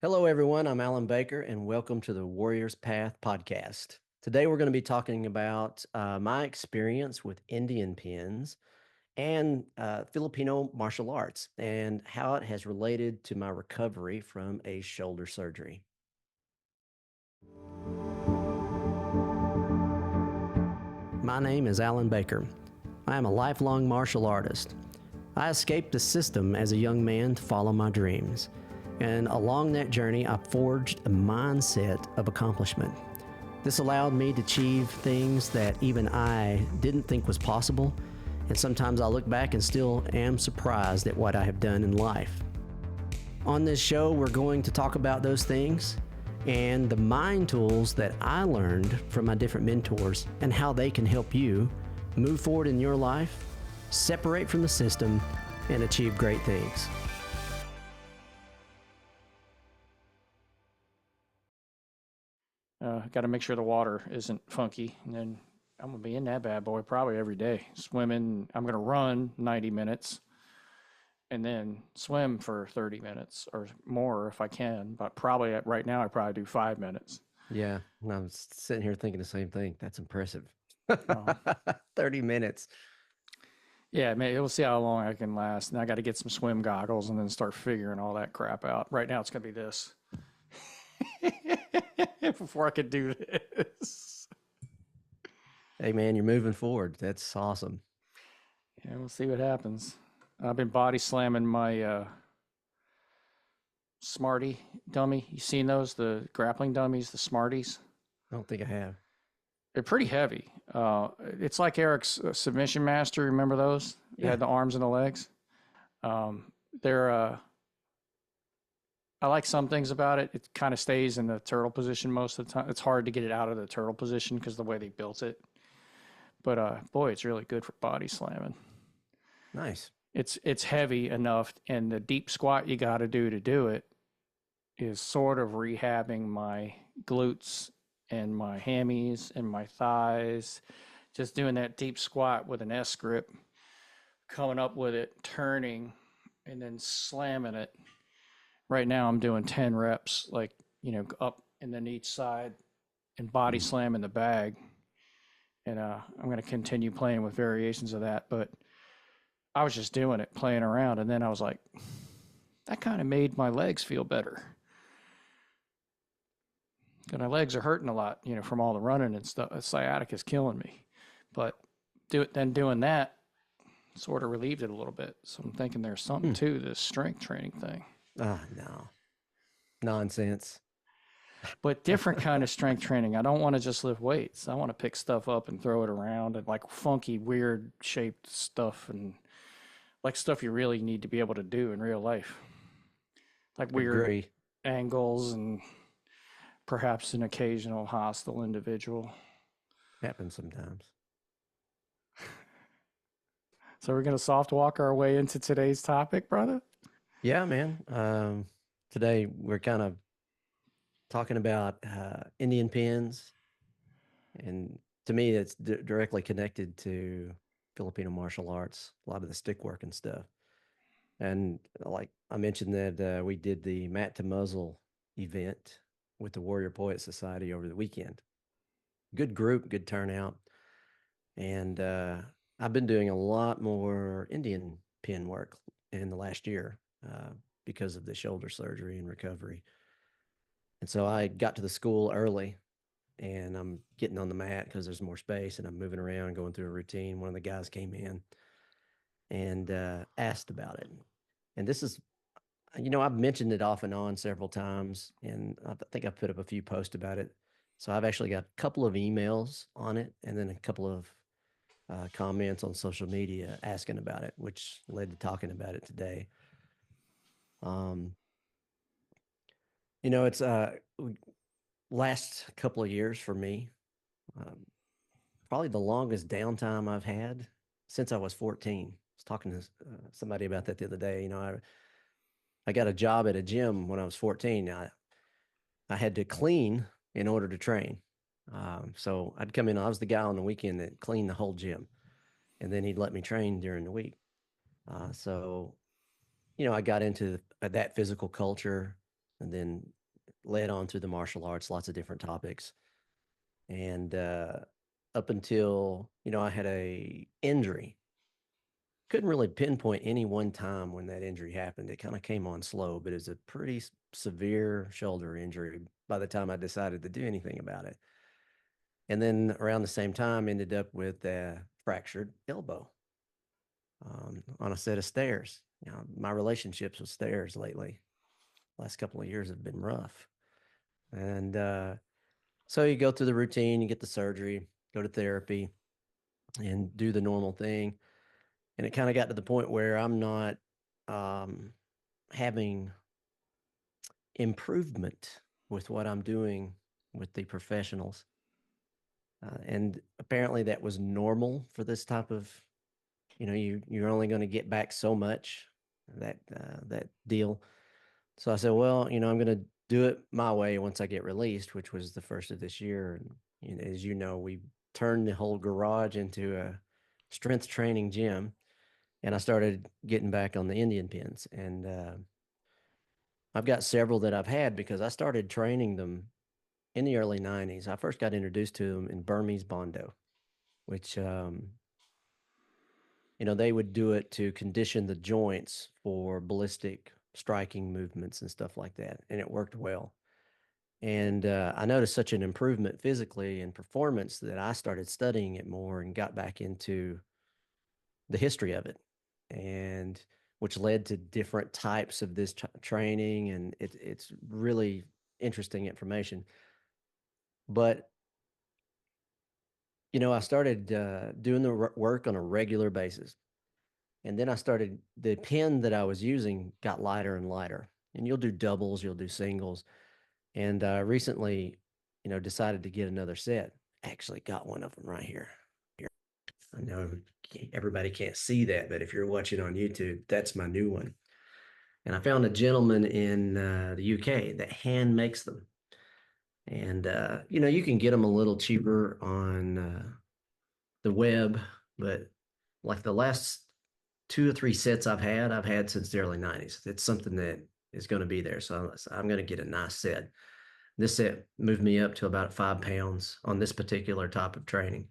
Hello, everyone. I'm Alan Baker, and welcome to the Warrior's Path podcast. Today, we're going to be talking about my experience with Indian pins and Filipino martial arts and how it has related to my recovery from a shoulder surgery. My name is Alan Baker. I am a lifelong martial artist. I escaped the system as a young man to follow my dreams. And along that journey, I forged a mindset of accomplishment. This allowed me to achieve things that even I didn't think was possible. And sometimes I look back and still am surprised at what I have done in life. On this show, we're going to talk about those things and the mind tools that I learned from my different mentors and how they can help you move forward in your life, separate from the system, and achieve great things. Got to make sure the water isn't funky, and then I'm gonna be in that bad boy probably every day. Swimming, I'm gonna run 90 minutes, and then swim for 30 minutes or more if I can. But probably right now I probably do 5 minutes. Yeah, and I'm sitting here thinking the same thing. That's impressive. Um, 30 minutes. yeah, maybe we'll see how long I can last. And I got to get some swim goggles and then start figuring all that crap out. Right now it's gonna be this before I could do this. Hey, man, you're moving forward. That's awesome. Yeah, we'll see what happens. I've been body slamming my Smarty dummy. You seen those? The grappling dummies, the Smarties? I don't think I have. They're pretty heavy. It's like Eric's Submission Master. Remember those? They had the arms and the legs. They're. I like some things about it. It kind of stays in the turtle position most of the time. It's hard to get it out of the turtle position because the way they built it. But boy, it's really good for body slamming. Nice. It's heavy enough, and the deep squat you got to do it is sort of rehabbing my glutes and my hammies and my thighs. Just doing that deep squat with an S grip, coming up with it, turning, and then slamming it. Right now I'm doing 10 reps, like, up and then each side and body slam in the bag. And I'm going to continue playing with variations of that. But I was just doing it, playing around. And then I was like, that kind of made my legs feel better. And my legs are hurting a lot, from all the running and stuff. Sciatica is killing me. But doing that sort of relieved it a little bit. So I'm thinking there's something to this strength training thing. No. Nonsense. But different kind of strength training. I don't want to just lift weights. I want to pick stuff up and throw it around and like funky, weird shaped stuff and like stuff you really need to be able to do in real life. Like weird angles and perhaps an occasional hostile individual. Happens sometimes. So we're going to soft walk our way into today's topic, brother? Yeah, man. Today we're kind of talking about Indian pins. And to me, it's directly connected to Filipino martial arts, a lot of the stick work and stuff. And like I mentioned that we did the Mat to Muzzle event with the Warrior Poet Society over the weekend. Good group, good turnout. And I've been doing a lot more Indian pin work in the last year because of the shoulder surgery and recovery. And so I got to the school early and I'm getting on the mat because there's more space and I'm moving around, going through a routine. One of the guys came in and asked about it. And this is, I've mentioned it off and on several times, and I think I've put up a few posts about it. So I've actually got a couple of emails on it and then a couple of comments on social media asking about it, which led to talking about it today. It's last couple of years for me, probably the longest downtime I've had since I was 14. I was talking to somebody about that the other day. I got a job at a gym when I was 14. I had to clean in order to train. So I'd come in, I was the guy on the weekend that cleaned the whole gym, and then he'd let me train during the week. So I got into that physical culture and then led on through the martial arts, lots of different topics. And up until, I had a injury. Couldn't really pinpoint any one time when that injury happened. It kind of came on slow, but it was a pretty severe shoulder injury by the time I decided to do anything about it. And then around the same time, ended up with a fractured elbow on a set of stairs. My relationships with stairs lately, last couple of years have been rough. And so you go through the routine, you get the surgery, go to therapy, and do the normal thing. And it kind of got to the point where I'm not um, having improvement with what I'm doing with the professionals. And apparently that was normal for this type of, you're only going to get back so much, that deal. So I said, well, I'm going to do it my way once I get released, which was the first of this year. And as you know, we turned the whole garage into a strength training gym, and I started getting back on the Indian pins. And I've got several that I've had because I started training them in the early 90s. I first got introduced to them in Burmese Bondo, which, they would do it to condition the joints for ballistic striking movements and stuff like that. And it worked well. And I noticed such an improvement physically and performance that I started studying it more and got back into the history of it, and which led to different types of this training. And it's really interesting information. But, I started doing the work on a regular basis. And then the pen that I was using got lighter and lighter. And you'll do doubles, you'll do singles. And recently, decided to get another set. Actually, got one of them right here. I know everybody can't see that, but if you're watching on YouTube, that's my new one. And I found a gentleman in the UK that hand makes them. And, you can get them a little cheaper on the web, but like the last 2 or 3 sets I've had since the early 90s. It's something that is going to be there. So I'm going to get a nice set. This set moved me up to about 5 pounds on this particular type of training.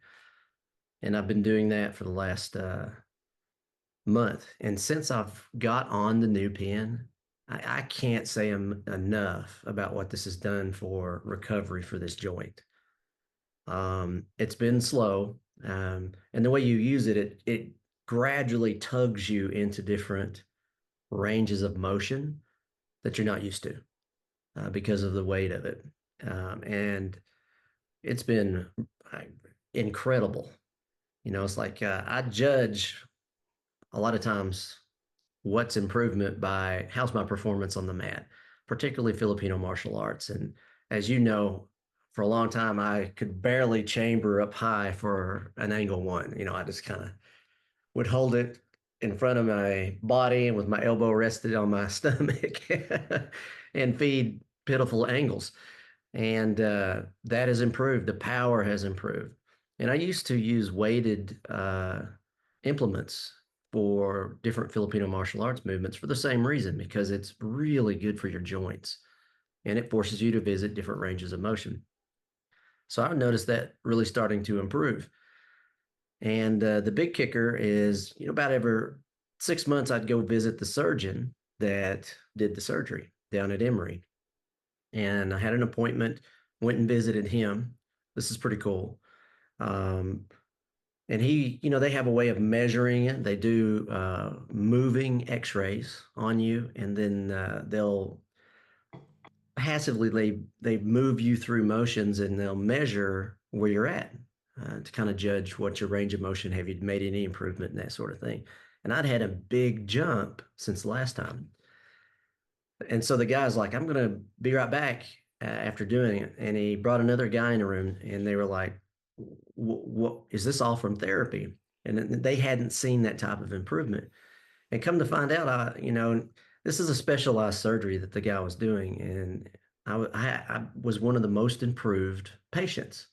And I've been doing that for the last month. And since I've got on the new pen, I can't say enough about what this has done for recovery for this joint. It's been slow. And the way you use it, it gradually tugs you into different ranges of motion that you're not used to because of the weight of it. And it's been uh, incredible. It's like I judge a lot of times what's improvement by how's my performance on the mat, particularly Filipino martial arts. And as you know, for a long time, I could barely chamber up high for an angle one. I just kind of would hold it in front of my body and with my elbow rested on my stomach and feed pitiful angles. And that has improved. The power has improved. And I used to use weighted implements for different Filipino martial arts movements for the same reason, because it's really good for your joints and it forces you to visit different ranges of motion. So I've noticed that really starting to improve. And the big kicker is, about every 6 months, I'd go visit the surgeon that did the surgery down at Emory. And I had an appointment, went and visited him. This is pretty cool. Um, and they have a way of measuring it. They do moving x-rays on you, and then they'll passively they move you through motions and they'll measure where you're at to kind of judge what your range of motion, have you made any improvement, and that sort of thing. And I'd had a big jump since last time. And so the guy's like, I'm going to be right back after doing it. And he brought another guy in the room, and they were like, what is this all from therapy? And they hadn't seen that type of improvement. And come to find out, this is a specialized surgery that the guy was doing. And I was one of the most improved patients.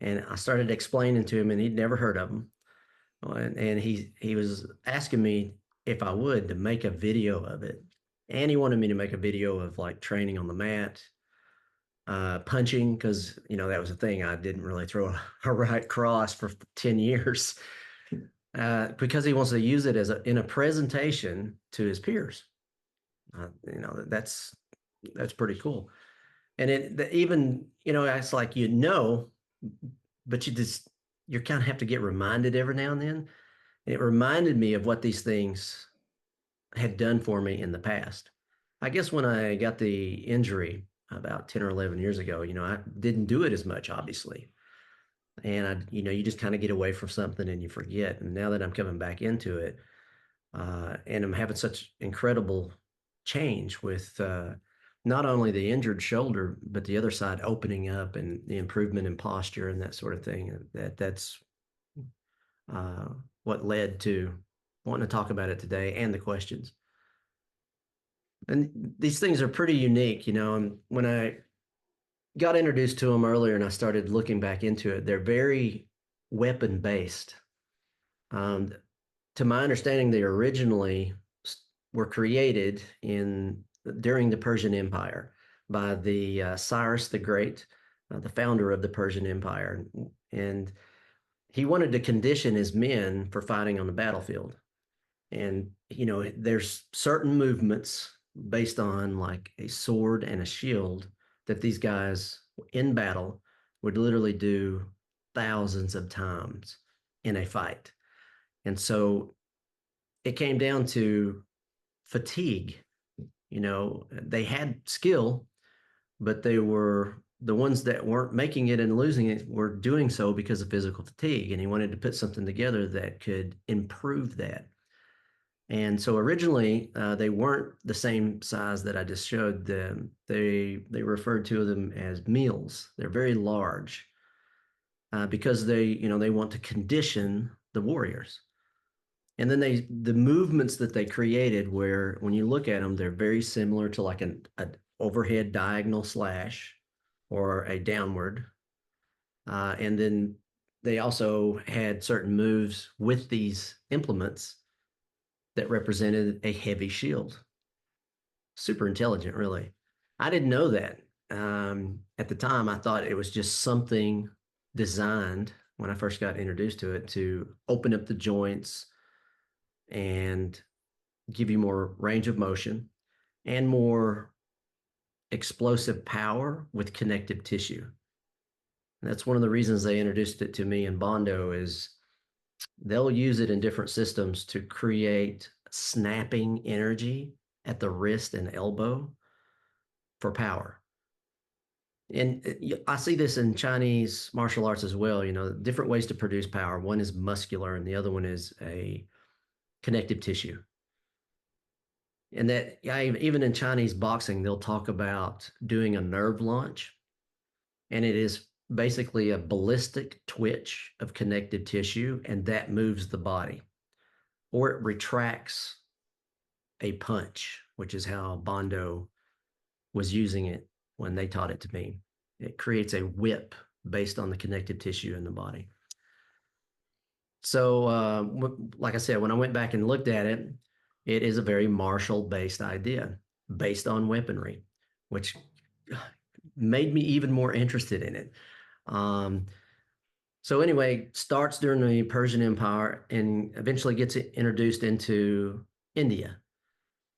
And I started explaining to him, and he'd never heard of them. And he was asking me if I would to make a video of it And he wanted me to make a video of like training on the mat, punching, because that was a thing. I didn't really throw a right cross for 10 years, because he wants to use it in a presentation to his peers. That's pretty cool. And even it's like but you kind of have to get reminded every now and then. And it reminded me of what these things had done for me in the past. I guess when I got the injury about 10 or 11 years ago, I didn't do it as much, obviously. And you just kind of get away from something and you forget. And now that I'm coming back into it, and I'm having such incredible change with not only the injured shoulder, but the other side opening up and the improvement in posture and that sort of thing. That's uh, what led to wanting to talk about it today and the questions. And these things are pretty unique, and when I got introduced to them earlier and I started looking back into it, they're very weapon based. Um, to my understanding, they originally were created in during the Persian Empire by the Cyrus the Great, the founder of the Persian Empire, and he wanted to condition his men for fighting on the battlefield. And there's certain movements based on like a sword and a shield that these guys in battle would literally do thousands of times in a fight. And so it came down to fatigue. They had skill, but they were the ones that weren't making it and losing it were doing so because of physical fatigue. And he wanted to put something together that could improve that. And so originally, they weren't the same size that I just showed them. They referred to them as meals. They're very large, because they want to condition the warriors. And then the movements that they created, where when you look at them, they're very similar to like an overhead diagonal slash or a downward. And then they also had certain moves with these implements that represented a heavy shield. Super intelligent, really. I didn't know that. At the time, I thought it was just something designed when I first got introduced to it to open up the joints and give you more range of motion and more explosive power with connective tissue. And that's one of the reasons they introduced it to me in Bondo is they'll use it in different systems to create snapping energy at the wrist and elbow for power. And I see this in Chinese martial arts as well, different ways to produce power. One is muscular and the other one is a connective tissue. And that even in Chinese boxing, they'll talk about doing a nerve launch, and it is basically a ballistic twitch of connective tissue, and that moves the body, or it retracts a punch, which is how Bondo was using it when they taught it to me. It creates a whip based on the connective tissue in the body. So, like I said, when I went back and looked at it, it is a very martial based idea based on weaponry, which made me even more interested in it. Um, so anyway, starts during the Persian Empire and eventually gets introduced into India.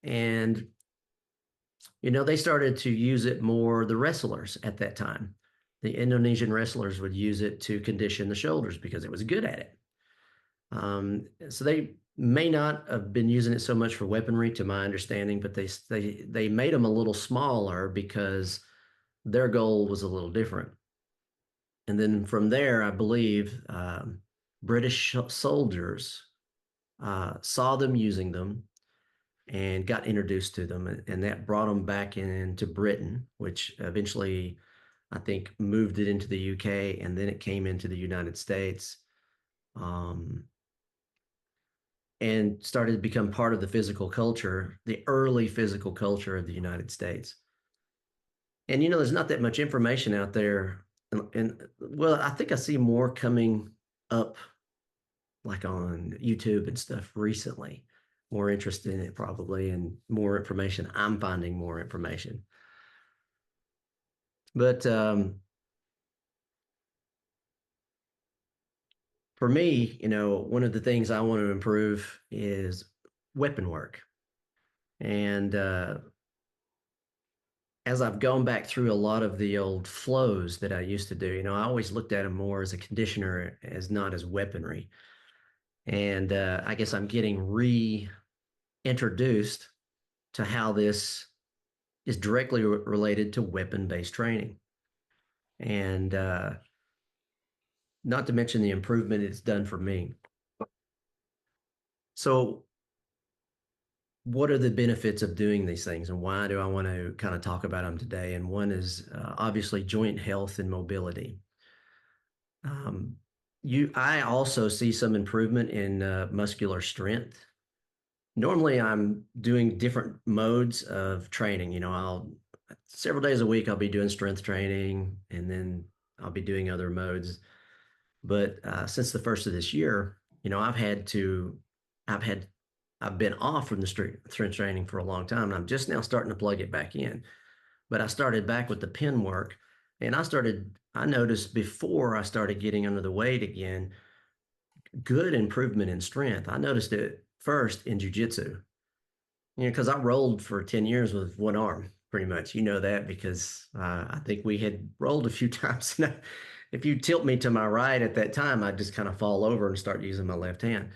And, they started to use it more, the wrestlers at that time. The Indonesian wrestlers would use it to condition the shoulders because it was good at it. So they may not have been using it so much for weaponry, to my understanding, but they made them a little smaller because their goal was a little different. And then from there, I believe British soldiers saw them using them and got introduced to them, and that brought them back into Britain, which eventually I think moved it into the UK, and then it came into the United States. Um, and started to become part of the physical culture, the early physical culture of the United States. And there's not that much information out there. And well, I think I see more coming up like on YouTube and stuff recently. more interest in it probably, and more information. I'm finding more information. But for me, one of the things I want to improve is weapon work. And as I've gone back through a lot of the old flows that I used to do, I always looked at them more as a conditioner, as not as weaponry. And I guess I'm getting reintroduced to how this is directly related to weapon-based training. And not to mention the improvement it's done for me. So, what are the benefits of doing these things, and why do I want to kind of talk about them today? And one is obviously joint health and mobility. Um, I also see some improvement in muscular strength. Normally, I'm doing different modes of training. I'll several days a week I'll be doing strength training, and then I'll be doing other modes. But since the first of this year, I've had, I've been off from the strength training for a long time, and I'm just now starting to plug it back in. But I started back with the pen work, and I noticed before I started getting under the weight again, good improvement in strength. I noticed it first in jujitsu, because I rolled for 10 years with one arm, pretty much. You know that because I think we had rolled a few times. If you tilt me to my right at that time, I'd just kind of fall over and start using my left hand.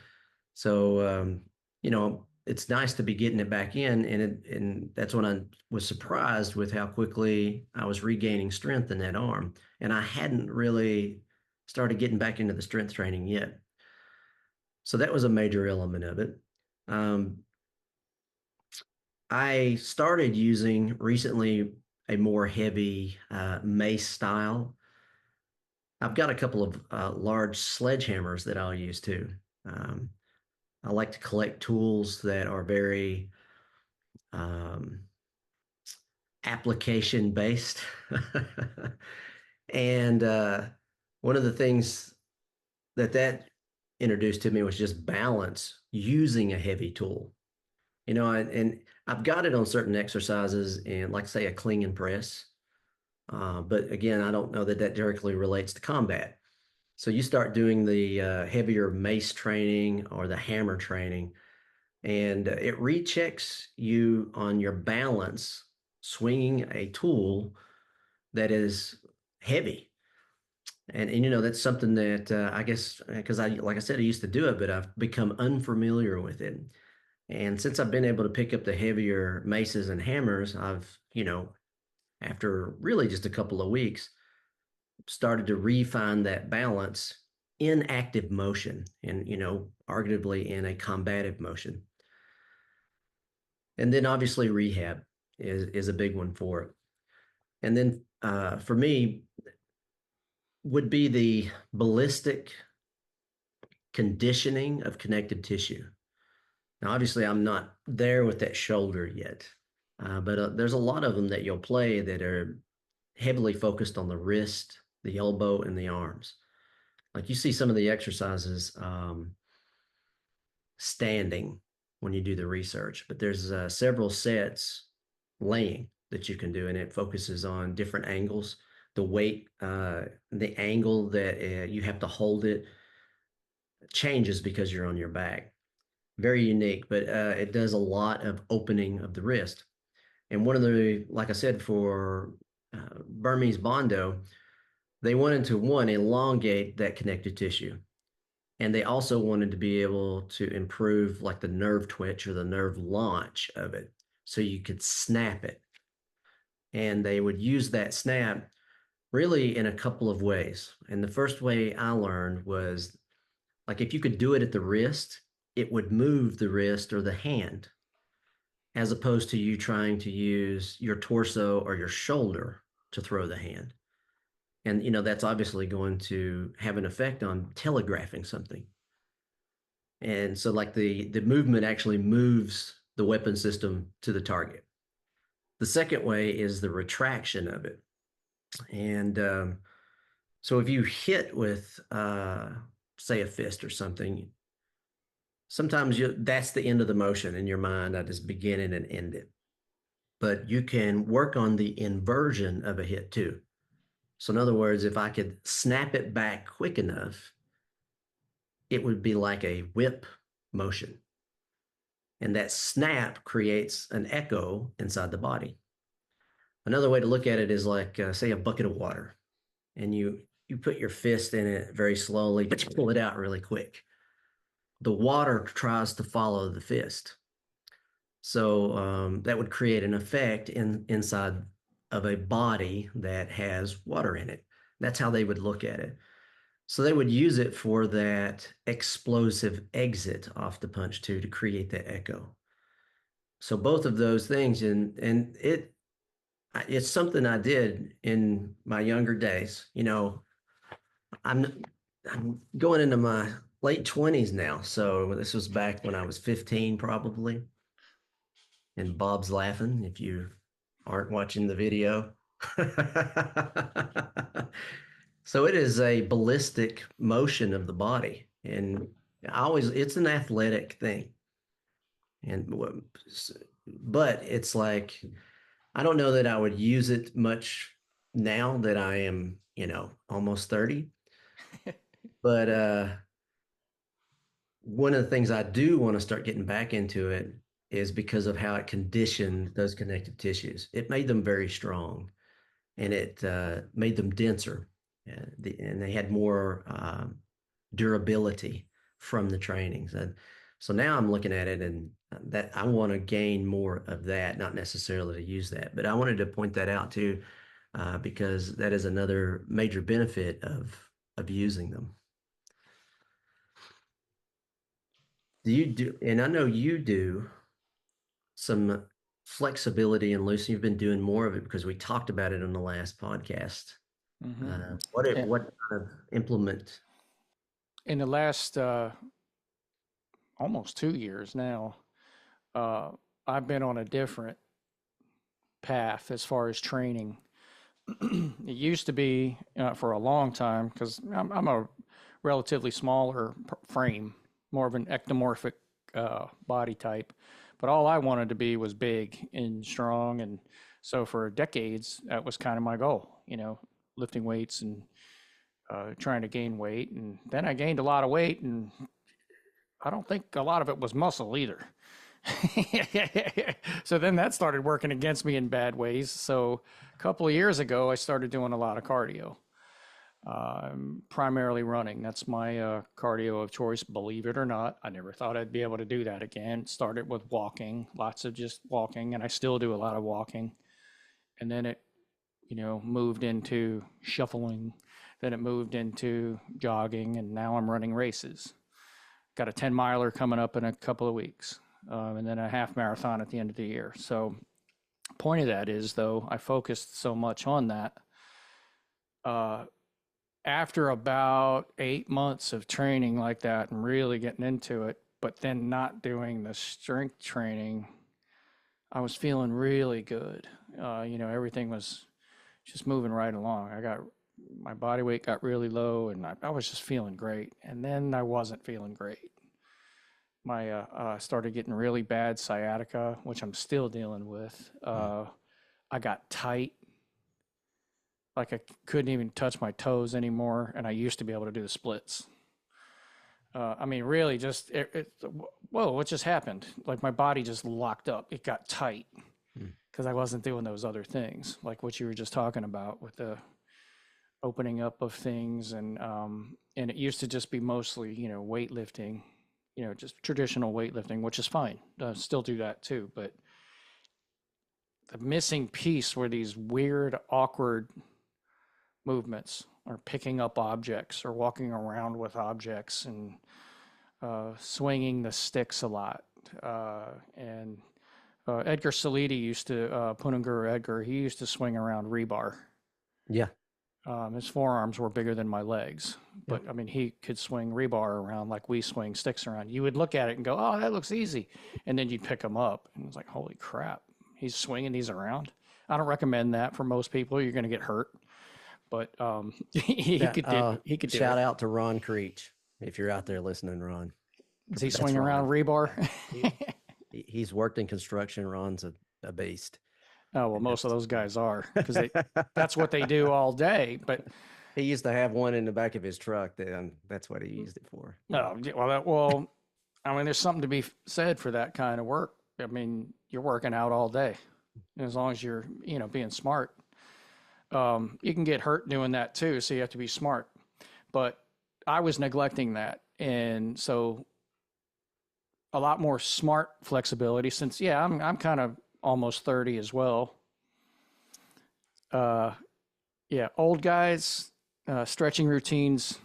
So, it's nice to be getting it back in. And that's when I was surprised with how quickly I was regaining strength in that arm. And I hadn't really started getting back into the strength training yet. So that was a major element of it. Um, I started using recently a more heavy mace style. I've got a couple of large sledgehammers that I'll use too. Um, I like to collect tools that are very um, application based. And one of the things that introduced to me was just balance using a heavy tool. And I've got it on certain exercises, and like say a clean and press. But again, I don't know that that directly relates to combat. So you start doing the heavier mace training or the hammer training, and it rechecks you on your balance swinging a tool that is heavy. And that's something that I guess because like I said, I used to do it, but I've become unfamiliar with it. And since I've been able to pick up the heavier maces and hammers, I've, after really just a couple of weeks, started to refine that balance in active motion and, arguably in a combative motion. And then obviously rehab is a big one for it. And then for me would be the ballistic conditioning of connective tissue. Now, obviously, I'm not there with that shoulder yet, but there's a lot of them that you'll play that are heavily focused on the wrist, the elbow, and the arms. Like you see some of the exercises standing when you do the research, but there's several sets laying that you can do, and it focuses on different angles, the weight, the angle that you have to hold it changes because you're on your back. Very unique, but it does a lot of opening of the wrist. And one of the, like I said, for Burmese Bondo, they wanted to one, elongate that connective tissue. And they also wanted to be able to improve like the nerve twitch or the nerve launch of it. So you could snap it. And they would use that snap really in a couple of ways. And the first way I learned was like if you could do it at the wrist, it would move the wrist or the hand, as opposed to you trying to use your torso or your shoulder to throw the hand. And that's obviously going to have an effect on telegraphing something. And so like the movement actually moves the weapon system to the target. The second way is the retraction of it. And so if you hit with say a fist or something, sometimes that's the end of the motion in your mind. That is beginning and end it. But you can work on the inversion of a hit too. So in other words, if I could snap it back quick enough, it would be like a whip motion. And that snap creates an echo inside the body. Another way to look at it is like, say, a bucket of water, and you put your fist in it very slowly, but you pull it out really quick. The water tries to follow the fist. So that would create an effect inside of a body that has water in it. That's how they would look at it. So they would use it for that explosive exit off the punch too to create that echo. So both of those things, and it's something I did in my younger days. I'm going into my late 20s now. So this was back when I was 15 probably. And Bob's laughing if you aren't watching the video. So it is a ballistic motion of the body. And it's an athletic thing. And but it's like, I don't know that I would use it much now that I am, almost 30. But one of the things I do want to start getting back into it is because of how it conditioned those connective tissues. It made them very strong, and it made them denser, and they had more durability from the trainings. And so now I'm looking at it, and that I want to gain more of that, not necessarily to use that, but I wanted to point that out too, because that is another major benefit of using them. And I know you do some flexibility and loosening. You've been doing more of it because we talked about it on the last podcast. Mm-hmm. What kind of implement? In the last almost 2 years now, uh, I've been on a different path as far as training. It used to be for a long time because I'm a relatively smaller frame, more of an ectomorphic body type. But all I wanted to be was big and strong. And so for decades, that was kind of my goal, lifting weights and trying to gain weight. And then I gained a lot of weight, and I don't think a lot of it was muscle either. So then that started working against me in bad ways. So a couple of years ago, I started doing a lot of cardio, primarily running. That's my cardio of choice, believe it or not. I never thought I'd be able to do that again. Started with walking, lots of just walking, and I still do a lot of walking. And then it, moved into shuffling. Then it moved into jogging, and now I'm running races. Got a 10 miler coming up in a couple of weeks, and then a half marathon at the end of the year. So, point of that is, though, I focused so much on that. Uh, After about 8 months of training like that and really getting into it, but then not doing the strength training, I was feeling really good. Everything was just moving right along. My body weight got really low, and I was just feeling great. And then I wasn't feeling great. My started getting really bad sciatica, which I'm still dealing with. I got tight, like I couldn't even touch my toes anymore, and I used to be able to do the splits. Really, just whoa, what just happened? Like my body just locked up. It got tight Hmm. because I wasn't doing those other things, like what you were just talking about with the opening up of things, and it used to just be mostly weightlifting, just traditional weightlifting, which is fine. Still do that too, but the missing piece were these weird, awkward movements, or picking up objects, or walking around with objects, and swinging the sticks a lot. And Edgar Salidi used to, Punungur Edgar, he used to swing around rebar. Yeah. His forearms were bigger than my legs, Yeah. but he could swing rebar around like we swing sticks around. You would look at it and go, "Oh, that looks easy," and then you'd pick them up, and it's like, "Holy crap, he's swinging these around." I don't recommend that for most people. You're going to get hurt, but he Yeah. could do he could do Shout it. out to Ron Creech if you're out there listening, Ron. Is he That's swinging Ron. around rebar? Yeah. He, he's worked in construction. Ron's a beast. Oh, well, And most of those guys are because that's what they that's do all day. But he used to have one in the back of his truck. Then that's what he used it for. Yeah. no, well, I mean, there's something to be said for that kind of work. I mean, you're working out all day, as long as you're, being smart. You can get hurt doing that too, so you have to be smart. But I was neglecting that, and so a lot more smart flexibility. Since I'm kind of almost 30 as well. Yeah, old guys, stretching routines.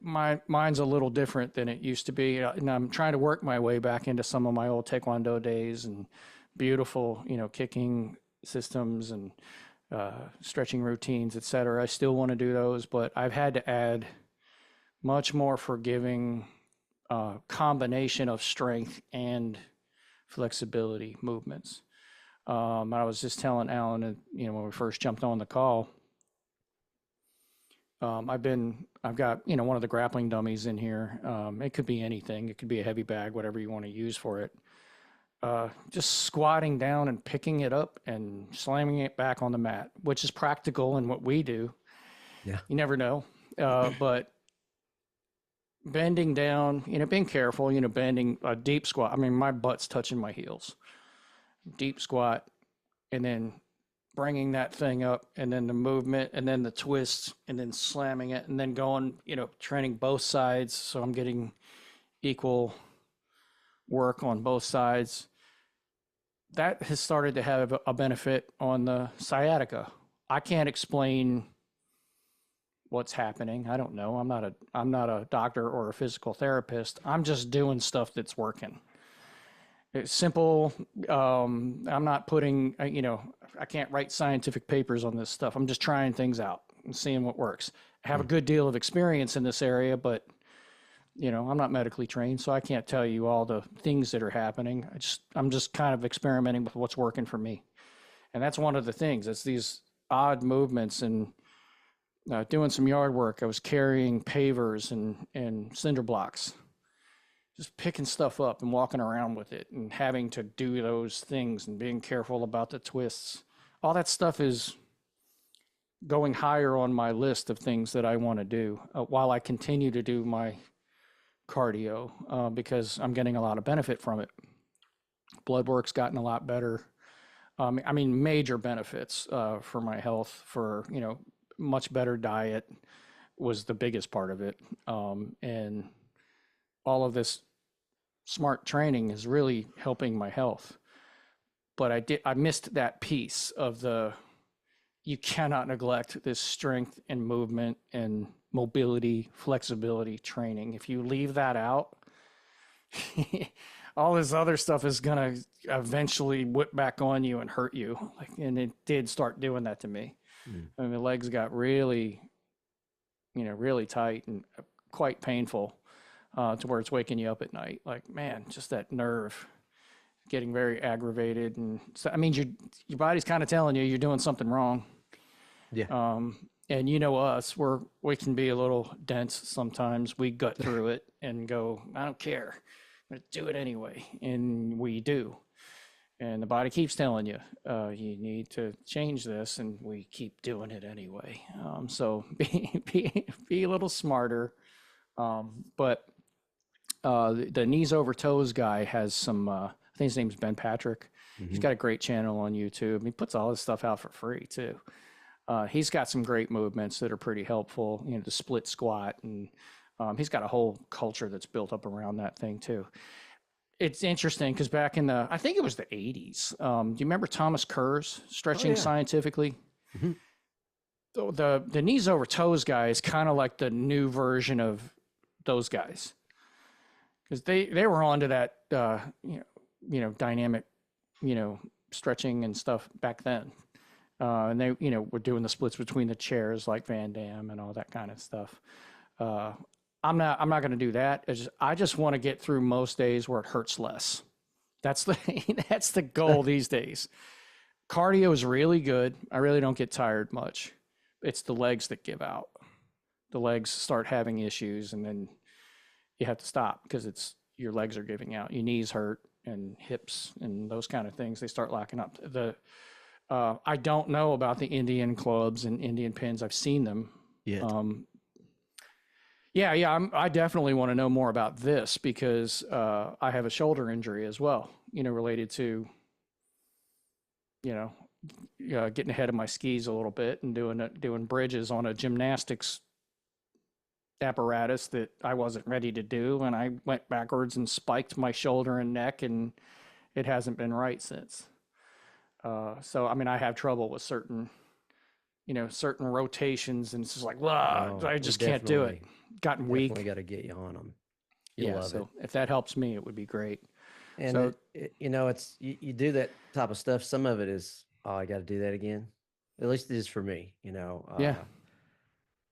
Mine's a little different than it used to be, and I'm trying to work my way back into some of my old Taekwondo days and beautiful, kicking systems and stretching routines, etc. I still want to do those, but I've had to add much more forgiving combination of strength and flexibility movements. I was just telling Alan, when we first jumped on the call, I've got, one of the grappling dummies in here. It could be anything. It could be a heavy bag, whatever you want to use for it. Just squatting down and picking it up and slamming it back on the mat, which is practical in what we do. Yeah. You never know. But bending down, being careful, bending a deep squat. I mean, my butt's touching my heels. Deep squat, and then bringing that thing up, and then the movement, and then the twist, and then slamming it, and then going, training both sides. So I'm getting equal work on both sides. That has started to have a benefit on the sciatica. I can't explain what's happening. I don't know. I'm not a doctor or a physical therapist. I'm just doing stuff that's working. It's simple. I'm not putting, I can't write scientific papers on this stuff. I'm just trying things out and seeing what works. I have a good deal of experience in this area, but, I'm not medically trained, so I can't tell you all the things that are happening. I'm just kind of experimenting with what's working for me. And that's one of the things. It's these odd movements and doing some yard work. I was carrying pavers and cinder blocks, just picking stuff up and walking around with it and having to do those things and being careful about the twists. All that stuff is going higher on my list of things that I want to do while I continue to do my cardio because I'm getting a lot of benefit from it. Blood work's gotten a lot better. I mean, major benefits for my health, for, much better diet was the biggest part of it. And all of this smart training is really helping my health. But I missed that piece of you cannot neglect this strength and movement and mobility, flexibility training. If you leave that out, all this other stuff is going to eventually whip back on you and hurt you. And it did start doing that to me. I mean, the legs got really, really tight and quite painful to where it's waking you up at night. Like, man, just that nerve getting very aggravated. And so, I mean, your body's kind of telling you you're doing something wrong. Yeah. And us, we can be a little dense sometimes. We gut through it and go, I don't care. I'm going to do it anyway. And we do. And the body keeps telling you, you need to change this, and we keep doing it anyway. So be a little smarter. But the knees over toes guy has some, I think his name's Ben Patrick. He's got a great channel on YouTube. He puts all his stuff out for free too. He's got some great movements that are pretty helpful, the split squat, and he's got a whole culture that's built up around that thing too. It's interesting because back in I think it was the 80s. Do you remember Thomas Kerr's Stretching Scientifically? Mm-hmm. The knees over toes guy is kind of like the new version of those guys, because they were onto that dynamic stretching and stuff back then, and they were doing the splits between the chairs like Van Damme and all that kind of stuff. I'm not going to do that. I just want to get through most days where it hurts less. That's the goal these days. Cardio is really good. I really don't get tired much. It's the legs that give out. The legs start having issues, and then you have to stop because it's your legs are giving out, your knees hurt, and hips and those kind of things. They start locking up. I don't know about the Indian clubs and Indian pins. I've seen them. yet. Um, yeah. I definitely want to know more about this because I have a shoulder injury as well. Related to you know getting ahead of my skis a little bit and doing bridges on a gymnastics apparatus that I wasn't ready to do, and I went backwards and spiked my shoulder and neck, and it hasn't been right since. So I mean, I have trouble with certain rotations, and it's just like, Oh, I we just can't do it. Gotten definitely weak. got to get you on them. You'll Yeah. love it. So if that helps me, it would be great. And So it's you do that type of stuff. Some of it is, oh, I got to do that again. At least it is for me. yeah.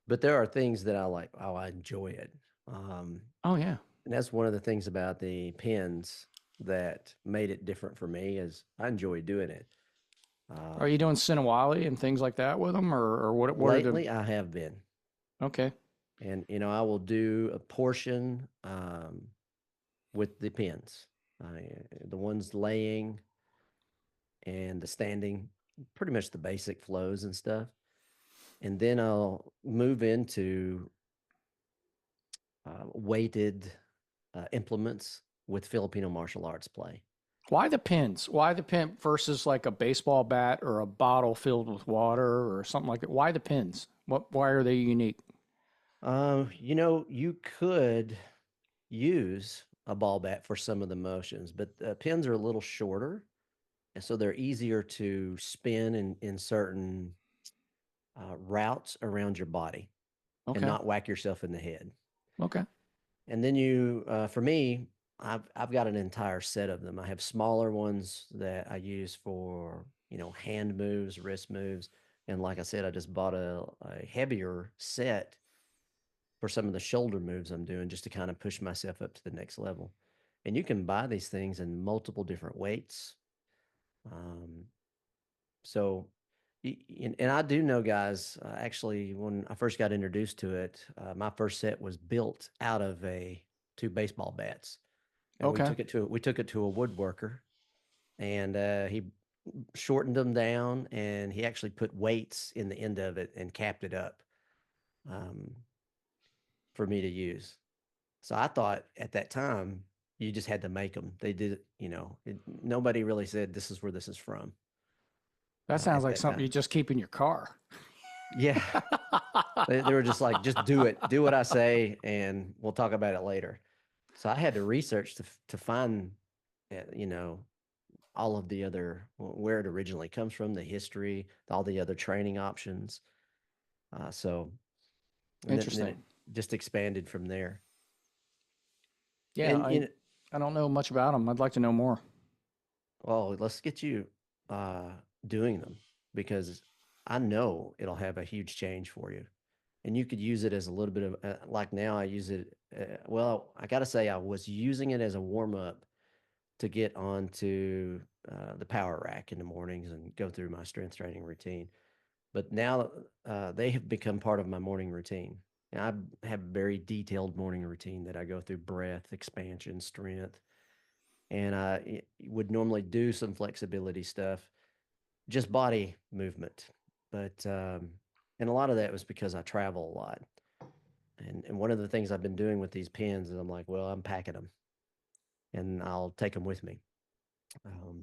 But there are things that I like. Oh, I enjoy it. Oh yeah. And that's one of the things about the pins that made it different for me is I enjoy doing it. Are you doing Sinawali and things like that with them, or what? What are the? Lately, I have been, Okay. and I will do a portion with the pins, the ones laying and the standing, pretty much the basic flows and stuff, and then I'll move into weighted implements with Filipino martial arts play. Why the pins? Why the pin versus like a baseball bat or a bottle filled with water or something like that? Why the pins? What? Why are they unique? You could use a ball bat for some of the motions, but pins are a little shorter, and so they're easier to spin in certain routes around your body and Okay. not whack yourself in the head. Okay. And then for me, I've got an entire set of them. I have smaller ones that I use for hand moves, wrist moves, and like I said, I just bought a heavier set for some of the shoulder moves I'm doing just to kind of push myself up to the next level. And you can buy these things in multiple different weights. Um, so, and I do know guys, actually, when I first got introduced to it, my first set was built out of two baseball bats. And Okay. we took it to a woodworker, and he shortened them down, and he actually put weights in the end of it and capped it up um, for me to use. So I thought at that time you just had to make them. They did, nobody really said this is where this is from That sounds at like that something you time. just keep in your car. Yeah, they were just like, just do it, do what I say, and we'll talk about it later. So I had to research to find, you know, all of the other where it originally comes from, the history, all the other training options. So and then Interesting. it just expanded from there. Yeah, And I I don't know much about them. I'd like to know more. well, let's get you uh, doing them because I know it'll have a huge change for you. And you could use it as a little bit of like now I use it. Well, I got to say, I was using it as a warm up to get onto the power rack in the mornings and go through my strength training routine. But now they have become part of my morning routine. And I have a very detailed morning routine that I go through breath, expansion, strength, and I would normally do some flexibility stuff, just body movement. But and a lot of that was because I travel a lot. And one of the things I've been doing with these pins is I'm like, well, I'm packing them and I'll take them with me.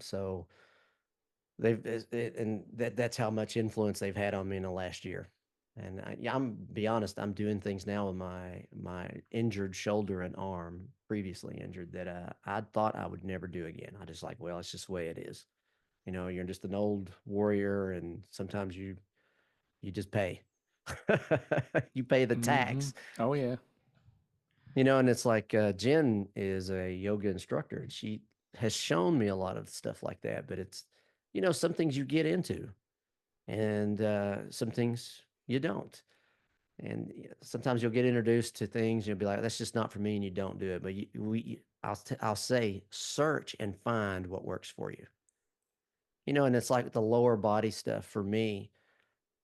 So and that's how much influence they've had on me in the last year. And yeah, I'm be honest, I'm doing things now with my injured shoulder and arm, previously injured, that I thought I would never do again. I just like, well, it's just the way it is. You're just an old warrior, and sometimes you just pay. You pay the Mm-hmm. tax. Oh yeah. And it's like Jen is a yoga instructor, and she has shown me a lot of stuff like that. But it's some things you get into, and some things you don't. And sometimes you'll get introduced to things, you'll be like, "That's just not for me," and you don't do it. But I'll say, search and find what works for you. And it's like the lower body stuff for me.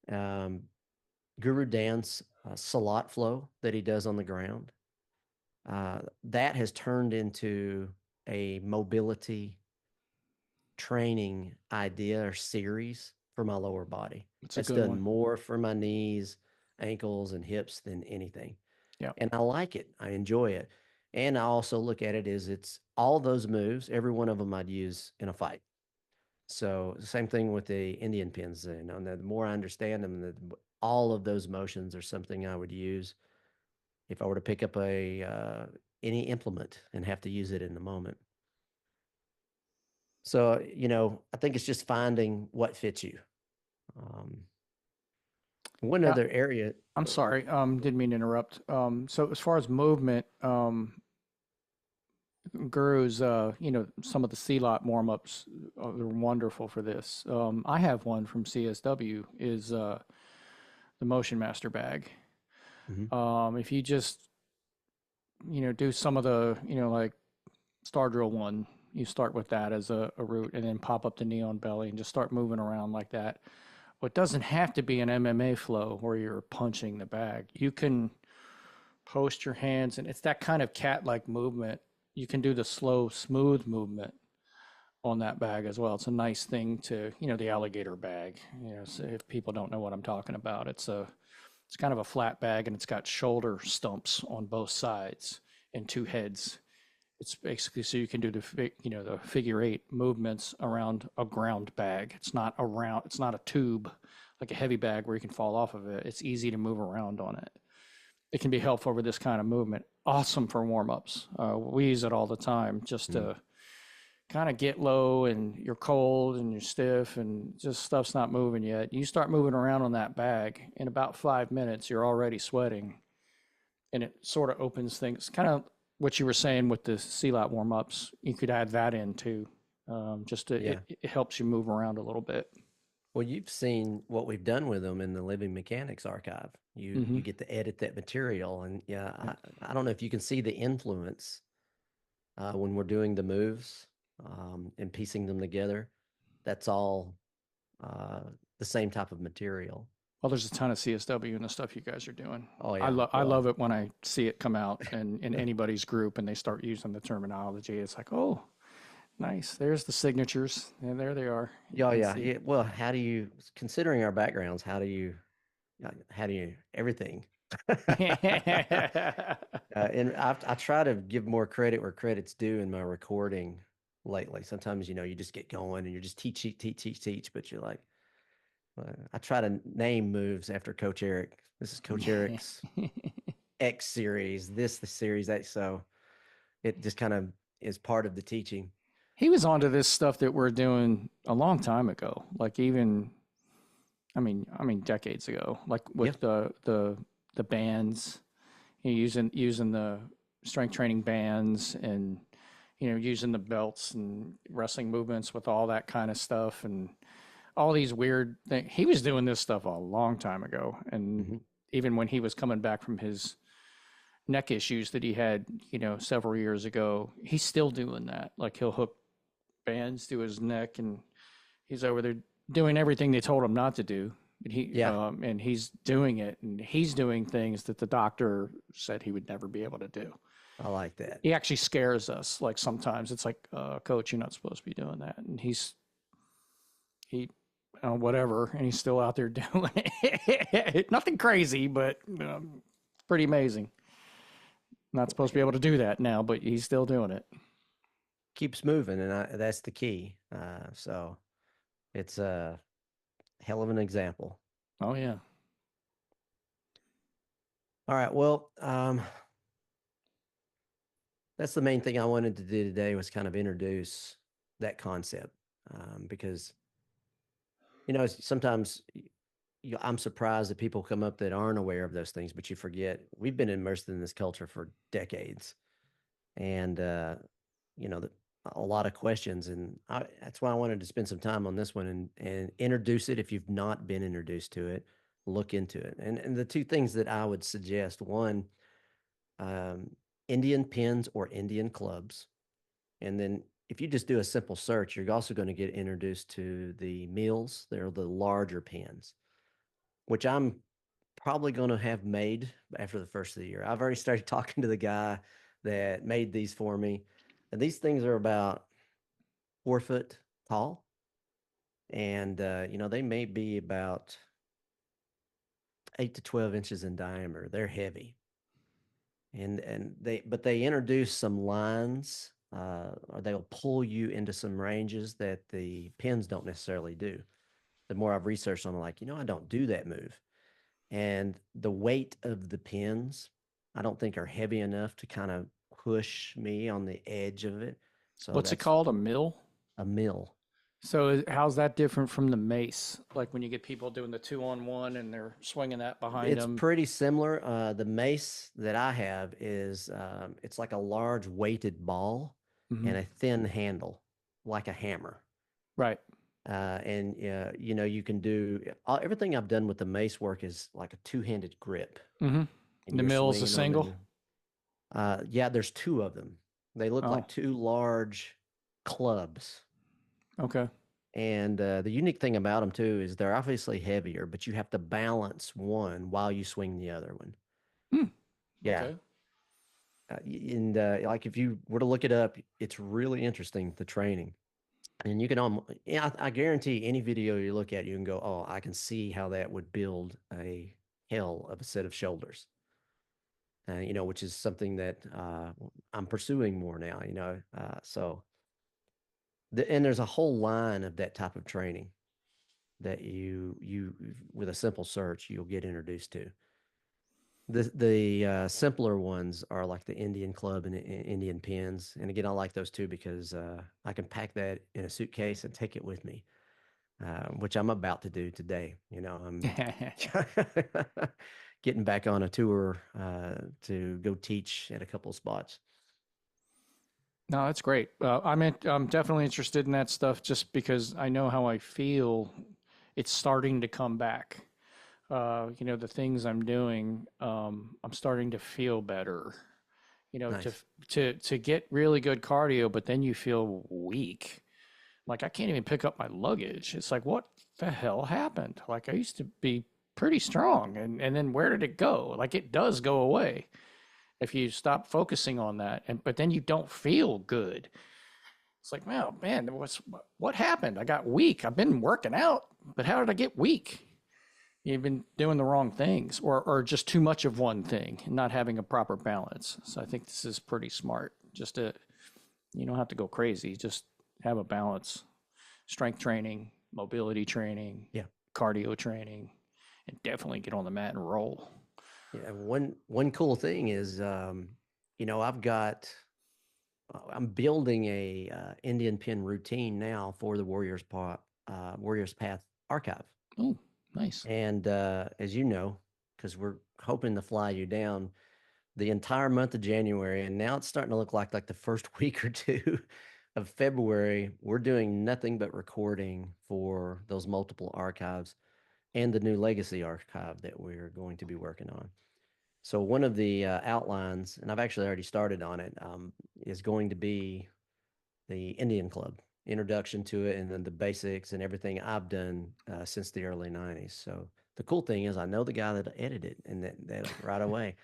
Um, Guru Dan's Salat flow that he does on the ground. That has turned into a mobility training idea or series for my lower body. It's a That's good done one. more for my knees, ankles, and hips than anything. Yeah. And I like it. I enjoy it. And I also look at it as it's all those moves, every one of them I'd use in a fight. So same thing with the Indian pins. The more I understand them, all of those motions are something I would use if I were to pick up a any implement and have to use it in the moment. So I think it's just finding what fits you. Um, one Yeah. other area. I'm sorry. Didn't mean to interrupt. So as far as movement, gurus, some of the C-lot warm-ups are wonderful for this. I have one from CSW is the Motion Master bag. Mhm. If you just, do some of the, like Star Drill one, you start with that as a route and then pop up the knee on belly and just start moving around like that. Well, it doesn't have to be an MMA flow where you're punching the bag. You can post your hands, and it's that kind of cat-like movement. You can do the slow, smooth movement on that bag as well. It's a nice thing to, the alligator bag. So if people don't know what I'm talking about, it's kind of a flat bag and it's got shoulder stumps on both sides and two heads. It's basically so you can do the figure eight movements around a ground bag. It's not a tube like a heavy bag where you can fall off of it. It's easy to move around on it. It can be helpful for this kind of movement. Awesome for warm ups. We use it all the time just Mm. to kind of get low and you're cold and you're stiff and just stuff's not moving yet. You start moving around on that bag in about 5 minutes, you're already sweating, and it sort of opens things. Kind of what you were saying with the C-lot warm ups. You could add that in too. Yeah. It helps you move around a little bit. Well, you've seen what we've done with them in the Living Mechanics archive. You Mm-hmm. you get to edit that material, and yeah, Yeah. I don't know if you can see the influence when we're doing the moves and piecing them together. That's all uh, the same type of material. Well, there's a ton of CSW in the stuff you guys are doing. Oh I yeah, love I well, love it when I see it come out and in anybody's group and they start using the terminology. It's like, oh, nice. There's the signatures, and there they are. You yeah, can yeah, see. yeah. Well, how do you, considering our backgrounds, how do you everything? And I try to give more credit where credit's due in my recording lately. Sometimes, you just get going and you're just teach, but you're like, I try to name moves after Coach Eric. This is Coach Eric's X series, the series X. So it just kind of is part of the teaching. He was onto this stuff that we're doing a long time ago. Like even, I mean, decades ago. Like Yeah. with the bands, using the strength training bands and using the belts and wrestling movements with all that kind of stuff and all these weird things. He was doing this stuff a long time ago, and Hmm. even when he was coming back from his neck issues that he had, several years ago, he's still doing that. Like he'll hook bands to his neck, and he's over there doing everything they told him not to do. Yeah, And he's doing it, and he's doing things that the doctor said he would never be able to do. I like that. He actually scares us. Like sometimes it's like, Coach, you're not supposed to be doing that, and he whatever, and he's still out there doing it. Nothing crazy, but pretty amazing. Not supposed to be able to do that now, but he's still doing it. Keeps moving, and that's the key. So it's a hell of an example. Oh yeah. All right. Well, that's the main thing I wanted to do today was kind of introduce that concept because sometimes I'm surprised that people come up that aren't aware of those things, but you forget we've been immersed in this culture for decades, and you know the, a lot of questions, and that's why I wanted to spend some time on this one and introduce it. If you've not been introduced to it, look into it. And the two things that I would suggest: one, um, Indian pins or Indian clubs. And then if you just do a simple search, you're also going to get introduced to the meals. They're the larger pins, which I'm probably going to have made after the first of the year. I've already started talking to the guy that made these for me. And these things are about 4 foot tall, and they may be about 8 to 12 inches in diameter. They're heavy, and they introduce some lines, or they'll pull you into some ranges that the pins don't necessarily do. The more I've researched on, like, I don't do that move, and the weight of the pins, I don't think are heavy enough to kind of push me on the edge of it. So What's it that's called? A mill? a mill. So how's that different from the mace? Like when you get people doing the 2-on-1 and they're swinging that behind It's them. pretty similar. The mace that I have is it's like a large weighted ball Hmm. and a thin handle, like a hammer. Right. And you can do everything I've done with the mace work is like a two-handed grip, Hmm. and The you're mill's a swinging on single. the. Yeah, there's two of them. They look Oh, like two large clubs. okay. And the unique thing about them too is they're obviously heavier, but you have to balance one while you swing the other one. Hmm. Yeah. Okay. And like if you were to look it up, it's really interesting, the training. And you can yeah, I guarantee any video you look at, you can go, oh, I can see how that would build a hell of a set of shoulders. Which is something that I'm pursuing more now. And there's a whole line of that type of training that you with a simple search you'll get introduced to. The simpler ones are like the Indian club and the Indian pins, and again I like those too because I can pack that in a suitcase and take it with me, which I'm about to do today. I'm getting back on a tour to go teach at a couple of spots. No, that's great. I'm definitely interested in that stuff just because I know how I feel. It's starting to come back. The things I'm doing, I'm starting to feel better. You know, to Nice. to get really good cardio, but then you feel weak. Like I can't even pick up my luggage. It's like, what the hell happened? Like I used to be pretty strong, and then where did it go? Like it does go away if you stop focusing on that, and but then you don't feel good. It's like, wow, man, what happened? I got weak. I've been working out, but how did I get weak? You've been doing the wrong things, or just too much of one thing, and not having a proper balance. So I think this is pretty smart. Just to You don't have to go crazy. Just have a balance. Strength training, mobility training, Yeah. cardio training, and definitely get on the mat and roll. Yeah. One cool thing is, I've got I'm building a Indian pin routine now for the Warriors Path archive. Oh, nice. And as you know, because we're hoping to fly you down the entire month of January, and now it's starting to look like the first week or two of February, we're doing nothing but recording for those multiple archives and the new legacy archive that we're going to be working on. So one of the outlines, and I've actually already started on it, is going to be the Indian Club introduction to it, and then the basics and everything I've done since the early '90s. So the cool thing is, I know the guy that edited it, and that right away.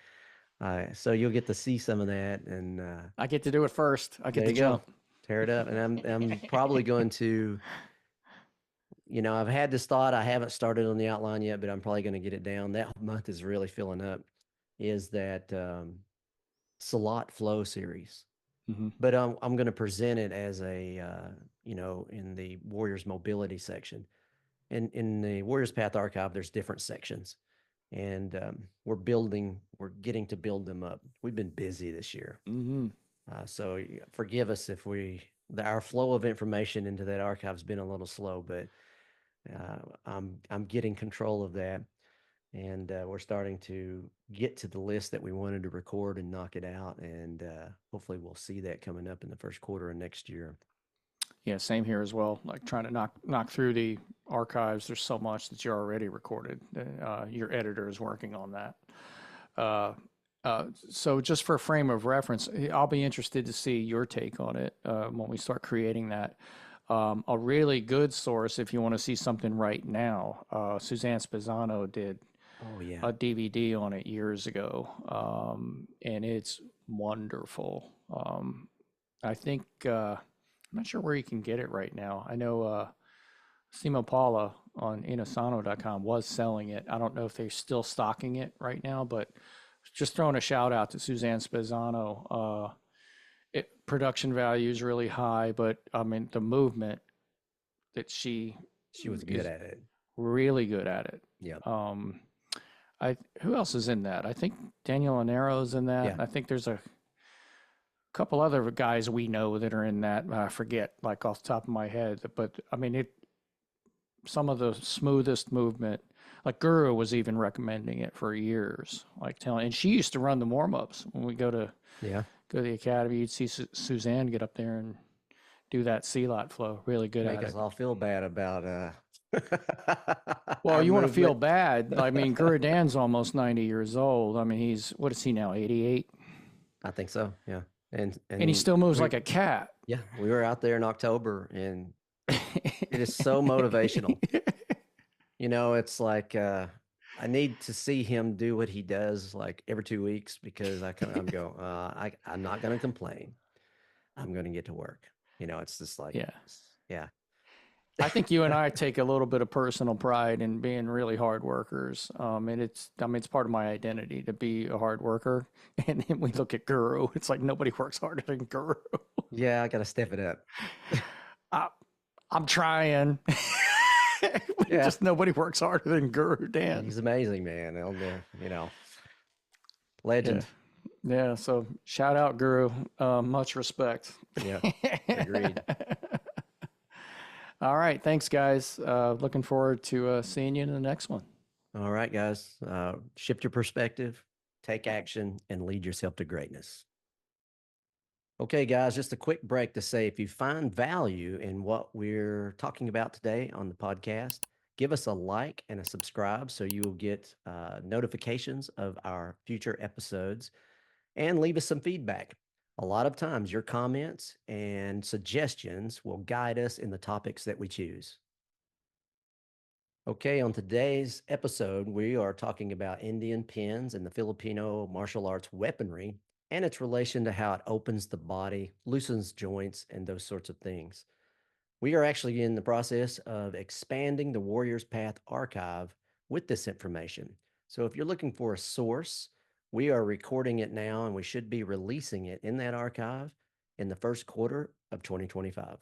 So you'll get to see some of that, and I get to do it first. I get there to you go, jump. tear it up. And I'm probably going to, I've had this thought. I haven't started on the outline yet, but I'm probably going to get it down. That month is really filling up. Is that Salat Flow series? Hmm. But I'm going to present it as in the Warriors Mobility section. In the Warriors Path Archive, there's different sections, and we're getting to build them up. We've been busy this year, Hmm. so forgive us if our flow of information into that archive has been a little slow, but I'm getting control of that, and we're starting to get to the list that we wanted to record and knock it out, and hopefully we'll see that coming up in the first quarter of next year. Yeah, same here as well. Like trying to knock through the archives. There's so much that you already recorded. Your editor is working on that. Uh, so just for a frame of reference, I'll be interested to see your take on it when we start creating that. A really good source, if you want to see something right now, Suzanne Spezzano did Oh yeah. a DVD on it years ago, and it's wonderful. I think I'm not sure where you can get it right now. I know Simo Paula on Inasano.com was selling it. I don't know if they're still stocking it right now, but just throwing a shout out to Suzanne Spezzano. Production value is really high, but I mean the movement that she She was good is at it. really good at it. Yeah. I who else is in that? I think Daniel Anero's in that. Yeah. I think there's a couple other guys we know that are in that. I forget, like off the top of my head, but I mean it. Some of the smoothest movement. Like Guru was even recommending it for years, like telling. And she used to run the warm ups when we go to the academy. You'd see Suzanne get up there and do that sea lot flow. Really good Make at us it. all feel bad about Well, our you want to feel movement. bad. I mean, Guru Dan's almost 90 years old. I mean, he's, what is he now, 88? I think so. Yeah. And And he still moves we like a cat. yeah, we were out there in October, and it is so motivational. It's like I need to see him do what he does like every 2 weeks, because I'm go I'm not going to complain. I'm going to get to work. It's just like, Yeah. yeah. I think you and I take a little bit of personal pride in being really hard workers. And I mean, it's part of my identity to be a hard worker. And then we look at Guru. It's like nobody works harder than Guru. Yeah, I got to step it up. I, I'm trying. Yeah. Just nobody works harder than Guru Dan. He's amazing, man. Legend. Yeah. Yeah. So shout out Guru. Much respect. Yeah. Agreed. All right. Thanks, guys. Looking forward to seeing you in the next one. All right, guys. Shift your perspective, take action, and lead yourself to greatness. Okay, guys, just a quick break to say, if you find value in what we're talking about today on the podcast, give us a like and a subscribe so you will get notifications of our future episodes, and leave us some feedback. A lot of times, your comments and suggestions will guide us in the topics that we choose. Okay, on today's episode, we are talking about Indian pins and the Filipino martial arts weaponry and its relation to how it opens the body, loosens joints, and those sorts of things. We are actually in the process of expanding the Warrior's Path archive with this information. So if you're looking for a source, we are recording it now, and we should be releasing it in that archive in the first quarter of 2025.